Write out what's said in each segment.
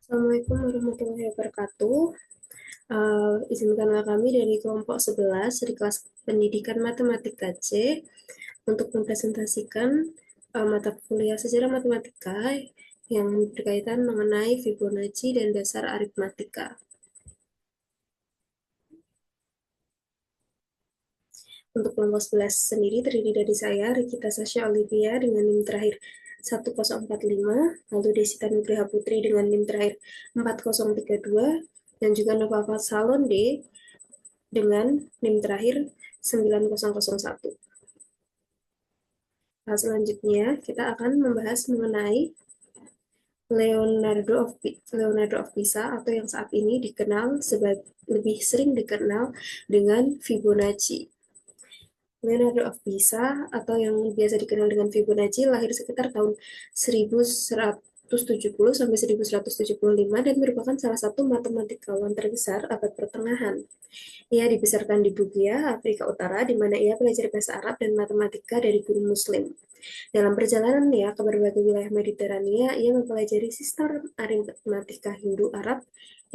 Assalamualaikum warahmatullahi wabarakatuh. Izinkanlah kami dari kelompok 11 di kelas pendidikan matematika C untuk mempresentasikan mata kuliah sejarah matematika yang berkaitan mengenai Fibonacci dan dasar aritmatika. Untuk kelompok 11 sendiri terdiri dari saya, Rikita Sasha Olivia dengan NIM terakhir 1045, lalu Desita Nugraha Putri dengan NIM terakhir 4032, dan juga Nova Salonde dengan NIM terakhir 9001. Nah, selanjutnya kita akan membahas mengenai Leonardo of Pisa atau yang saat ini dikenal sebagai lebih sering dikenal dengan Fibonacci. Leonardo of Pisa atau yang biasa dikenal dengan Fibonacci lahir sekitar tahun 1170 sampai 1175 dan merupakan salah satu matematikawan terbesar abad pertengahan. Ia dibesarkan di Bugia, Afrika Utara, di mana ia belajar bahasa Arab dan matematika dari guru Muslim. Dalam perjalanannya ke berbagai wilayah Mediterania, ia mempelajari sistem aritmatika Hindu-Arab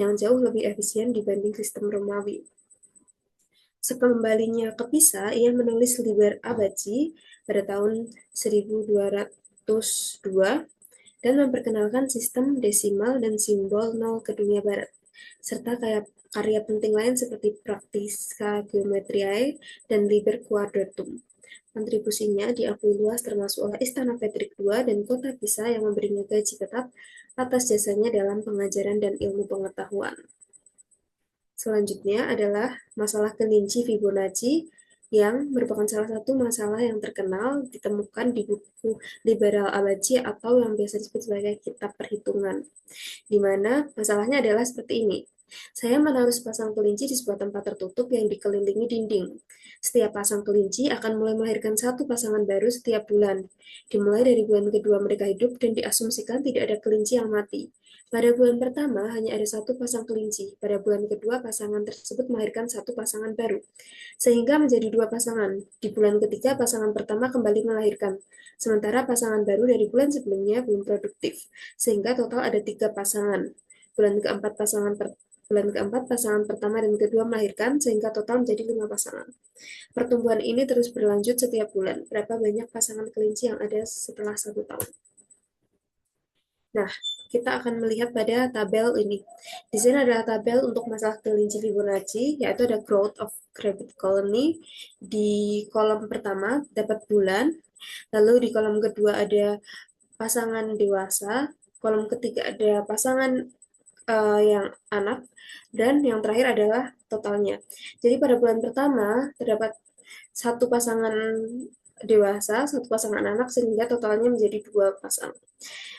yang jauh lebih efisien dibanding sistem Romawi. Sekembalinya ke Pisa, ia menulis Liber Abaci pada tahun 1202 dan memperkenalkan sistem desimal dan simbol nol ke dunia barat, serta karya penting lain seperti Practica Geometriae dan Liber Quadratum. Kontribusinya diakui luas termasuk oleh Istana Petruk II dan Kota Pisa yang memberinya gaji tetap atas jasanya dalam pengajaran dan ilmu pengetahuan. Selanjutnya adalah masalah kelinci Fibonacci yang merupakan salah satu masalah yang terkenal ditemukan di buku Liberal Abaci atau yang biasa disebut sebagai kitab perhitungan, di mana masalahnya adalah seperti ini. Saya menaruh sepasang kelinci di sebuah tempat tertutup yang dikelilingi dinding. Setiap pasang kelinci akan mulai melahirkan satu pasangan baru setiap bulan. Dimulai dari bulan kedua mereka hidup dan diasumsikan tidak ada kelinci yang mati. Pada bulan pertama hanya ada satu pasang kelinci. Pada bulan kedua pasangan tersebut melahirkan satu pasangan baru, sehingga menjadi dua pasangan. Di bulan ketiga pasangan pertama kembali melahirkan, sementara pasangan baru dari bulan sebelumnya belum produktif, sehingga total ada tiga pasangan. Bulan keempat pasangan Bulan keempat pasangan pertama dan kedua melahirkan, sehingga total menjadi lima pasangan. Pertumbuhan ini terus berlanjut setiap bulan. Berapa banyak pasangan kelinci yang ada setelah 1 tahun? Nah, kita akan melihat pada tabel ini. Di sini adalah tabel untuk masalah kelinci Fibonacci, yaitu ada growth of rabbit colony. Di kolom pertama dapat bulan, lalu di kolom kedua ada pasangan dewasa, kolom ketiga ada pasangan yang anak, dan yang terakhir adalah totalnya. Jadi pada bulan pertama terdapat satu pasangan dewasa, satu pasangan anak, sehingga totalnya menjadi dua pasang.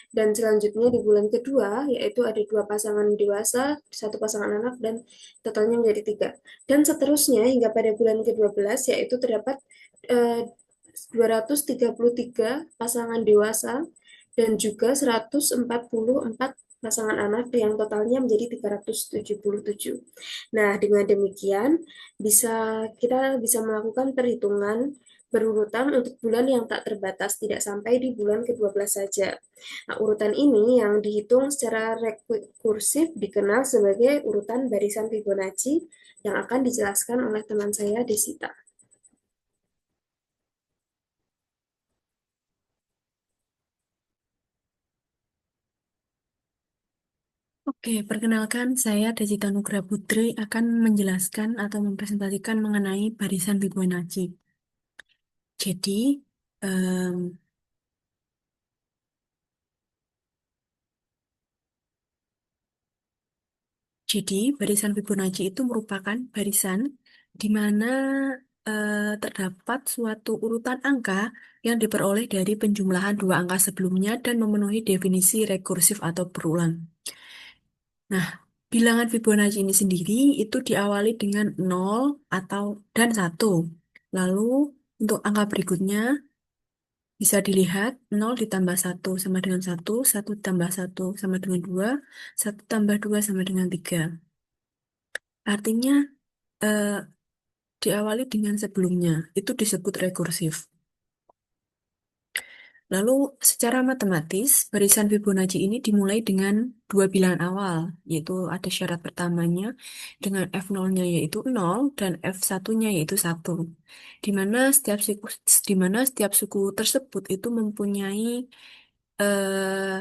Dan selanjutnya di bulan kedua, yaitu ada dua pasangan dewasa, satu pasangan anak, dan totalnya menjadi tiga. Dan seterusnya hingga pada bulan ke-12, yaitu terdapat 233 pasangan dewasa dan juga 144 pasangan anak yang totalnya menjadi 377. Nah, dengan demikian kita bisa melakukan perhitungan berurutan untuk bulan yang tak terbatas, tidak sampai di bulan ke-12 saja. Nah, urutan ini yang dihitung secara rekursif dikenal sebagai urutan barisan Fibonacci yang akan dijelaskan oleh teman saya, Desita. Oke, perkenalkan saya Desita Nugraha Putri akan menjelaskan atau mempresentasikan mengenai barisan Fibonacci. Jadi, em, barisan Fibonacci itu merupakan barisan di mana terdapat suatu urutan angka yang diperoleh dari penjumlahan dua angka sebelumnya dan memenuhi definisi rekursif atau berulang. Nah, bilangan Fibonacci ini sendiri itu diawali dengan 0 atau dan 1. Lalu untuk angka berikutnya bisa dilihat 0 ditambah 1 sama dengan 1, 1 ditambah 1 sama dengan 2, 1 tambah 2 sama dengan 3. Artinya eh, diawali dengan sebelumnya, itu disebut rekursif. Lalu secara matematis, barisan Fibonacci ini dimulai dengan dua bilangan awal, yaitu ada syarat pertamanya dengan F0-nya yaitu 0 dan F1-nya yaitu 1. Di mana setiap suku tersebut itu mempunyai eh,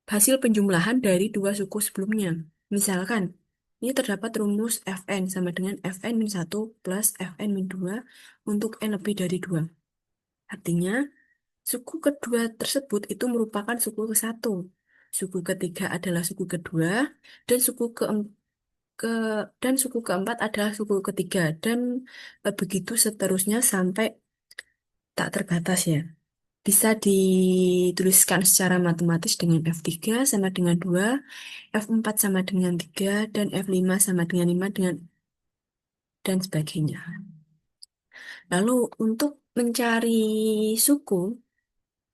hasil penjumlahan dari dua suku sebelumnya. Misalkan, ini terdapat rumus Fn sama dengan Fn-1 plus Fn-2 untuk n lebih dari 2. Artinya, suku kedua tersebut itu merupakan suku ke-1. Suku ketiga adalah suku kedua, dan ke dan suku keempat adalah suku ketiga, dan begitu seterusnya sampai tak terbatas ya. Bisa dituliskan secara matematis dengan F3 sama dengan 2, F4 sama dengan 3, dan F5 sama dengan 5 dan sebagainya. Lalu untuk mencari suku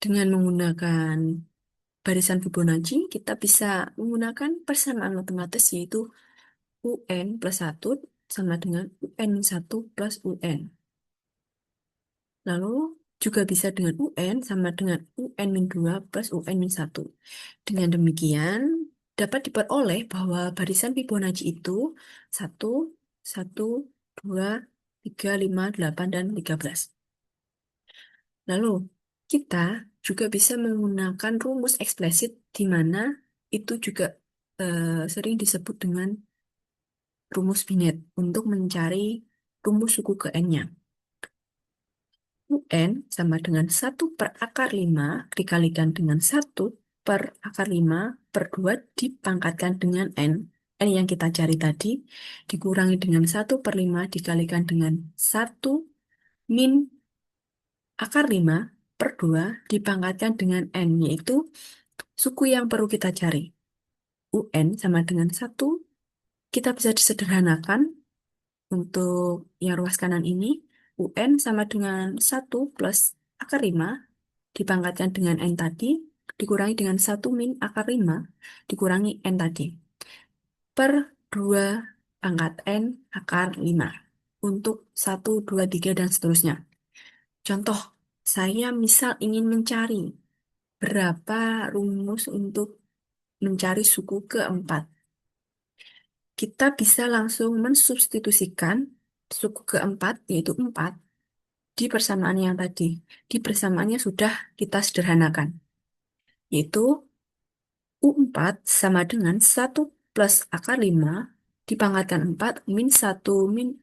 dengan menggunakan barisan Fibonacci, kita bisa menggunakan persamaan matematis yaitu UN plus 1 sama dengan UN-1 plus UN. Lalu juga bisa dengan UN sama dengan UN-2 plus UN-1. Dengan demikian, dapat diperoleh bahwa barisan Fibonacci itu 1, 1, 2, 3, 5, 8, dan 13. Lalu, kita juga bisa menggunakan rumus eksplisit di mana itu juga sering disebut dengan rumus Binet untuk mencari rumus suku ke N-nya. UN sama dengan 1/5 dikalikan dengan 1/5 per 2 dipangkatkan dengan N. N yang kita cari tadi dikurangi dengan 1/5 dikalikan dengan 1 min akar 5 per 2 dipangkatkan dengan N, yaitu suku yang perlu kita cari. UN sama dengan 1, kita bisa disederhanakan untuk yang ruas kanan ini. UN sama dengan 1 plus akar 5 dipangkatkan dengan N tadi, dikurangi dengan 1 min akar 5 dikurangi N tadi, per 2 pangkat N akar 5. Untuk 1, 2, 3, dan seterusnya. Contoh, saya misal ingin mencari berapa rumus untuk mencari suku keempat. Kita bisa langsung mensubstitusikan suku keempat, yaitu 4, di persamaan yang tadi. Di persamaannya sudah kita sederhanakan, yaitu U4 sama dengan 1 plus akar 5 dipangkatkan 4 min 1 min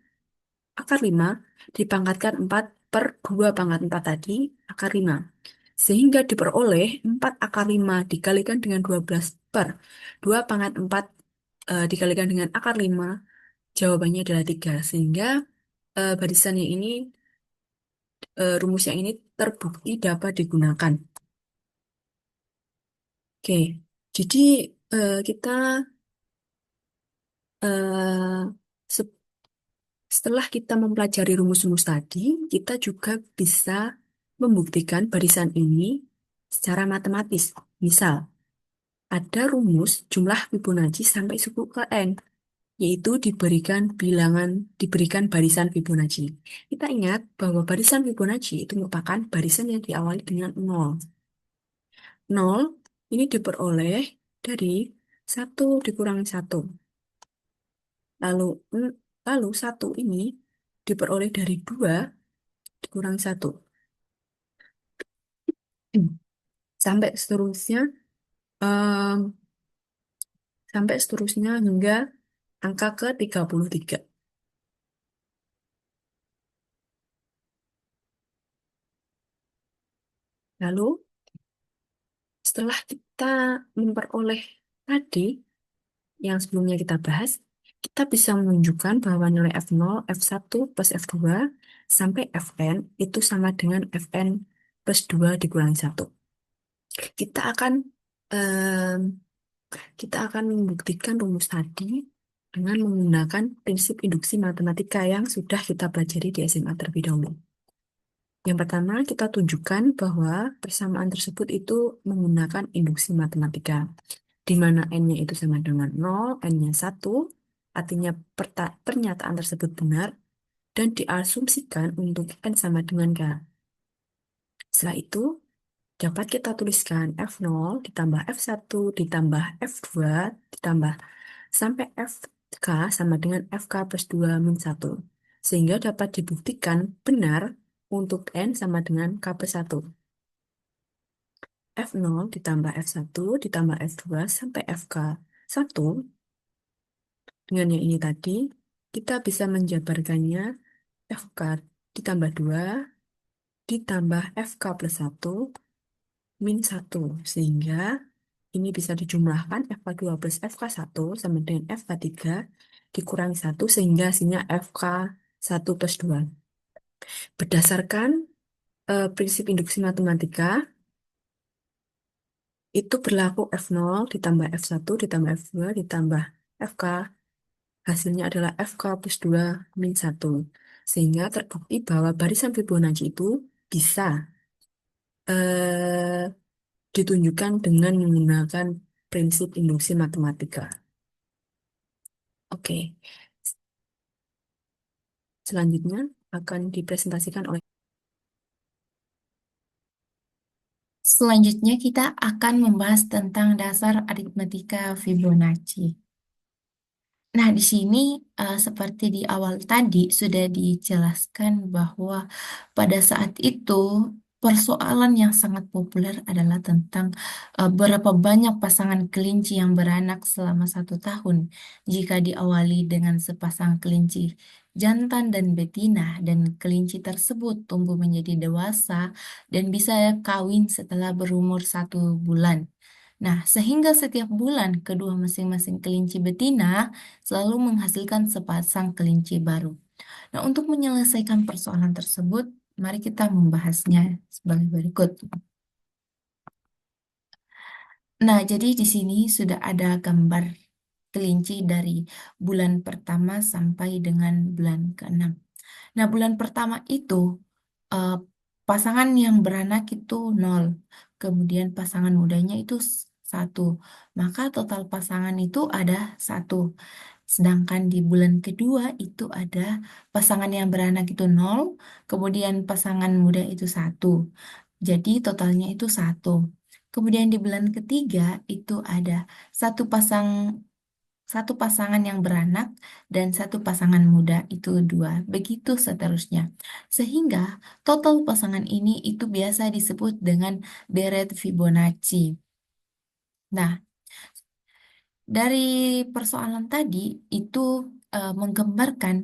akar 5 dipangkatkan 4 per 2 pangkat 4 tadi, akar 5. Sehingga diperoleh 4 akar 5 dikalikan dengan 12 per 2 pangkat 4 dikalikan dengan akar 5, jawabannya adalah 3. Sehingga barisan yang ini, rumus yang ini terbukti dapat digunakan. Oke, jadi kita eh, se- setelah kita mempelajari rumus-rumus tadi, kita juga bisa membuktikan barisan ini secara matematis. Misal, ada rumus jumlah Fibonacci sampai suku ke N, yaitu diberikan barisan Fibonacci. Kita ingat bahwa barisan Fibonacci itu merupakan barisan yang diawali dengan 0. 0 ini diperoleh dari 1 dikurangi 1. Lalu, lalu 1 ini diperoleh dari 2 dikurangi 1. Sampai seterusnya, em, sampai seterusnya hingga angka ke 33. Lalu, setelah kita memperoleh tadi, yang sebelumnya kita bahas, kita bisa menunjukkan bahwa nilai F0, F1 plus F2 sampai Fn itu sama dengan Fn plus 2 dikurangi 1. Kita akan em, kita akan membuktikan rumus tadi dengan menggunakan prinsip induksi matematika yang sudah kita pelajari di SMA terlebih dahulu. Yang pertama, kita tunjukkan bahwa persamaan tersebut itu menggunakan induksi matematika, di mana N-nya itu sama dengan 0, N-nya 1, artinya pernyataan tersebut benar, dan diasumsikan untuk N sama dengan K. Setelah itu, dapat kita tuliskan F0 ditambah F1 ditambah F2 ditambah sampai FK sama dengan FK plus 2 min 1. Sehingga dapat dibuktikan benar untuk N sama dengan K plus 1. F0 ditambah F1 ditambah F2 sampai FK 1. Dengan yang ini tadi, kita bisa menjabarkannya FK ditambah 2 ditambah FK plus 1 min 1. Sehingga ini bisa dijumlahkan FK2 plus FK1 sama dengan FK3 dikurangi 1 sehingga hasilnya FK1 plus 2. Berdasarkan prinsip induksi matematika, itu berlaku F0 ditambah F1 ditambah F2 ditambah FK. Hasilnya adalah FK plus 2 min 1. Sehingga terbukti bahwa barisan Fibonacci itu bisa eh, ditunjukkan dengan menggunakan prinsip induksi matematika. Oke, selanjutnya akan dipresentasikan oleh. Selanjutnya kita akan membahas tentang dasar aritmetika Fibonacci. Nah, di sini seperti di awal tadi sudah dijelaskan bahwa pada saat itu persoalan yang sangat populer adalah tentang berapa banyak pasangan kelinci yang beranak selama 1 tahun jika diawali dengan sepasang kelinci jantan dan betina dan kelinci tersebut tumbuh menjadi dewasa dan bisa kawin setelah berumur 1 bulan. Nah, sehingga setiap bulan kedua masing-masing kelinci betina selalu menghasilkan sepasang kelinci baru. Nah, untuk menyelesaikan persoalan tersebut, mari kita membahasnya sebagai berikut. Nah, jadi di sini sudah ada gambar kelinci dari bulan pertama sampai dengan bulan ke-6. Nah, bulan pertama itu eh, pasangan yang beranak itu 0. Kemudian pasangan mudanya itu 1. Maka total pasangan itu ada 1. Sedangkan di bulan kedua itu ada pasangan yang beranak itu 0. Kemudian pasangan muda itu 1. Jadi totalnya itu 1. Kemudian di bulan ketiga itu ada satu pasang satu pasangan yang beranak dan satu pasangan muda itu 2. Begitu seterusnya. Sehingga total pasangan ini itu biasa disebut dengan deret Fibonacci. Nah, dari persoalan tadi itu menggambarkan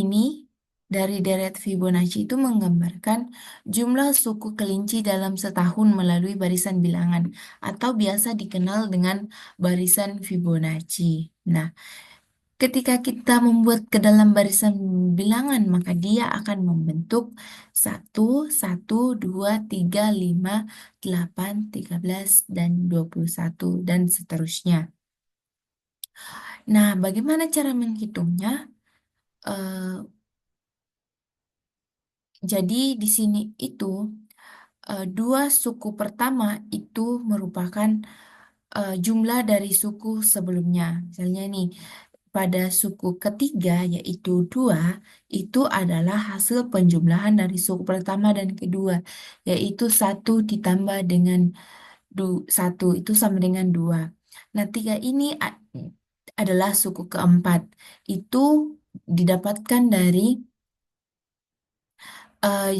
ini dari deret Fibonacci itu menggambarkan jumlah suku kelinci dalam setahun melalui barisan bilangan atau biasa dikenal dengan barisan Fibonacci. Nah, ketika kita membuat ke dalam barisan bilangan, maka dia akan membentuk 1, 1, 2, 3, 5, 8, 13, dan 21, dan seterusnya. Nah, bagaimana cara menghitungnya? Eh, jadi di sini itu dua suku pertama itu merupakan jumlah dari suku sebelumnya. Misalnya nih, pada suku ketiga yaitu 2 itu adalah hasil penjumlahan dari suku pertama dan kedua, yaitu 1 ditambah dengan 1 itu sama dengan 2. Nah, 3 ini adalah suku keempat. Itu didapatkan dari eh,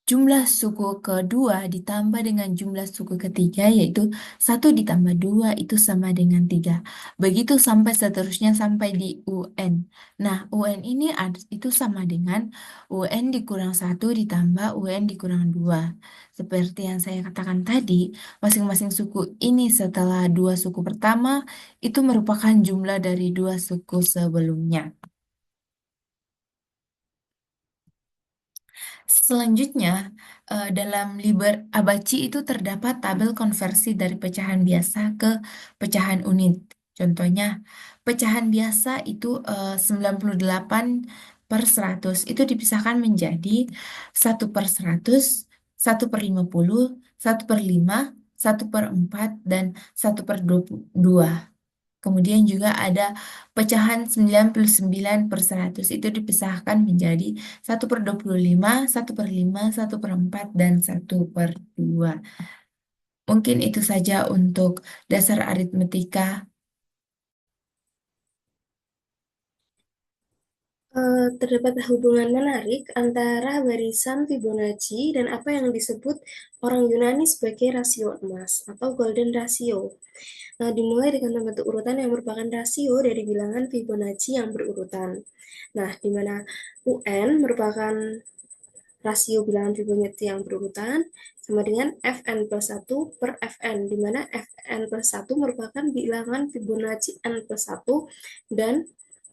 jumlah suku kedua ditambah dengan jumlah suku ketiga, yaitu 1 ditambah 2 itu sama dengan 3. Begitu sampai seterusnya sampai di UN. Nah, UN ini itu sama dengan UN dikurang 1 ditambah UN dikurang 2. Seperti yang saya katakan tadi, masing-masing suku ini setelah dua suku pertama itu merupakan jumlah dari dua suku sebelumnya. Selanjutnya, dalam Liber Abaci itu terdapat tabel konversi dari pecahan biasa ke pecahan unit. Contohnya, pecahan biasa itu 98/100 itu dipisahkan menjadi 1/100, 1/50, 1/5, 1/4, dan 1/22. Kemudian juga ada pecahan 99/100 itu dipisahkan menjadi 1/25, 1/5, 1/4, dan 1/2. Mungkin itu saja untuk dasar aritmetika. Terdapat hubungan menarik antara barisan Fibonacci dan apa yang disebut orang Yunani sebagai rasio emas atau golden ratio. Dimulai dengan membentuk urutan yang merupakan rasio dari bilangan Fibonacci yang berurutan. Nah, di mana UN merupakan rasio bilangan Fibonacci yang berurutan sama dengan Fn plus 1 per Fn, di mana Fn plus 1 merupakan bilangan Fibonacci n plus 1 dan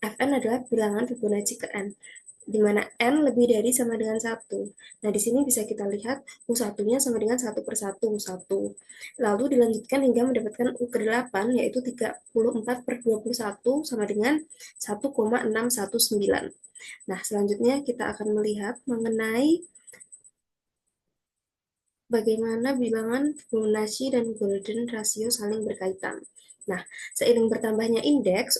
Fn adalah bilangan Fibonacci ke n, di mana n lebih dari sama dengan 1. Nah, di sini bisa kita lihat U1-nya sama dengan 1/1 U1. Lalu dilanjutkan hingga mendapatkan U ke-8, yaitu 34/21 sama dengan 1,619. Nah, selanjutnya kita akan melihat mengenai bagaimana bilangan Fibonacci dan golden ratio saling berkaitan. Nah, seiring bertambahnya indeks,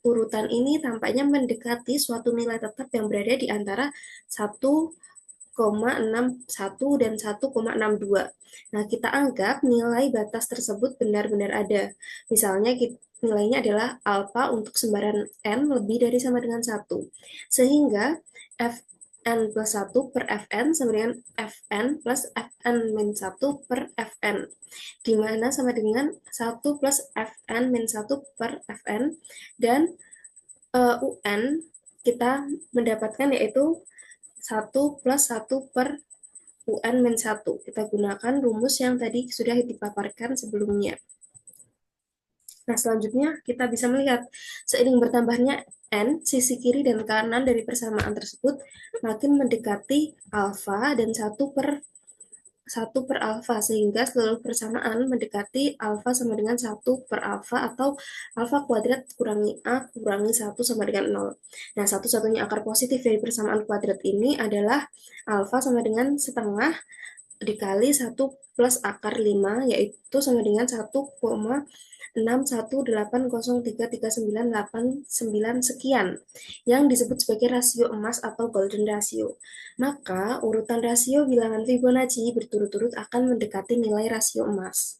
urutan ini tampaknya mendekati suatu nilai tetap yang berada di antara 1,61 dan 1,62. Nah, kita anggap nilai batas tersebut benar-benar ada. Misalnya, nilainya adalah alfa untuk sembaran n lebih dari sama dengan 1. Sehingga Fn plus 1 per Fn sama dengan Fn plus Fn min 1 per Fn, di mana sama dengan 1 plus Fn min 1 per Fn, dan UN kita mendapatkan yaitu 1 plus 1 per UN min 1. Kita gunakan rumus yang tadi sudah dipaparkan sebelumnya. Nah, selanjutnya kita bisa melihat seiring bertambahnya N, sisi kiri dan kanan dari persamaan tersebut makin mendekati alfa dan 1 per alfa, sehingga seluruh persamaan mendekati alfa sama dengan 1 per alfa atau alfa kuadrat kurangi A kurangi 1 sama dengan 0. Nah, satu-satunya akar positif dari persamaan kuadrat ini adalah alfa sama dengan setengah dikali 1 plus akar 5, yaitu sama dengan 1,618033989 sekian, yang disebut sebagai rasio emas atau golden ratio. Maka, urutan rasio bilangan Fibonacci berturut-turut akan mendekati nilai rasio emas.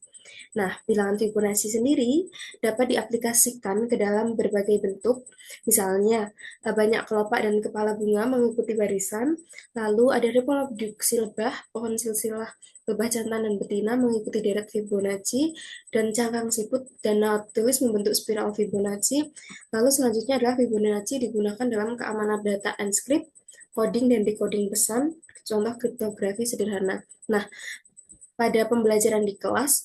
Nah, bilangan Fibonacci sendiri dapat diaplikasikan ke dalam berbagai bentuk, misalnya banyak kelopak dan kepala bunga mengikuti barisan, lalu ada reproduksi lebah, pohon silsilah lebah jantan dan betina mengikuti deret Fibonacci, dan cangkang siput dan nautilus membentuk spiral Fibonacci. Lalu selanjutnya adalah Fibonacci digunakan dalam keamanan data encrypt, coding dan decoding pesan, contoh kriptografi sederhana. Nah, pada pembelajaran di kelas,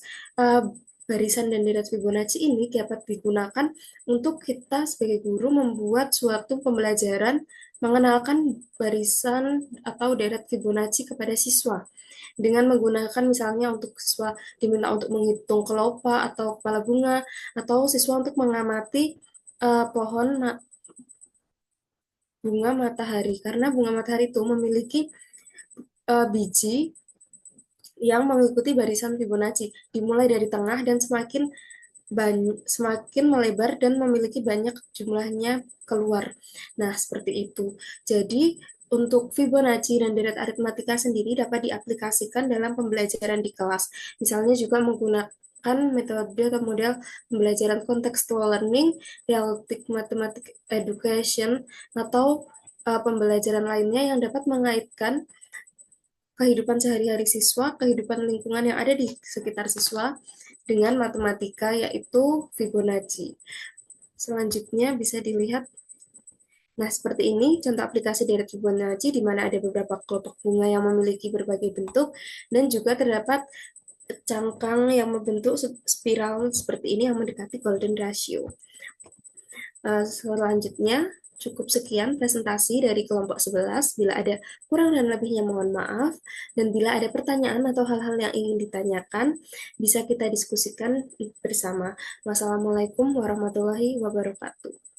barisan dan deret Fibonacci ini dapat digunakan untuk kita sebagai guru membuat suatu pembelajaran mengenalkan barisan atau deret Fibonacci kepada siswa. Dengan menggunakan misalnya untuk siswa diminta untuk menghitung kelopak atau kepala bunga, atau siswa untuk mengamati pohon bunga matahari, karena bunga matahari itu memiliki biji yang mengikuti barisan Fibonacci, dimulai dari tengah dan semakin melebar dan memiliki banyak jumlahnya keluar. Nah, seperti itu. Jadi, untuk Fibonacci dan deret aritmatika sendiri dapat diaplikasikan dalam pembelajaran di kelas. Misalnya juga menggunakan metode atau model pembelajaran contextual learning, realistic mathematics education, atau pembelajaran lainnya yang dapat mengaitkan kehidupan sehari-hari siswa, kehidupan lingkungan yang ada di sekitar siswa dengan matematika, yaitu Fibonacci. Selanjutnya bisa dilihat, nah seperti ini contoh aplikasi deret Fibonacci, di mana ada beberapa kelopak bunga yang memiliki berbagai bentuk, dan juga terdapat cangkang yang membentuk spiral seperti ini yang mendekati golden ratio. Selanjutnya, cukup sekian presentasi dari kelompok 11. Bila ada kurang dan lebihnya mohon maaf. Dan bila ada pertanyaan atau hal-hal yang ingin ditanyakan, bisa kita diskusikan bersama. Wassalamualaikum warahmatullahi wabarakatuh.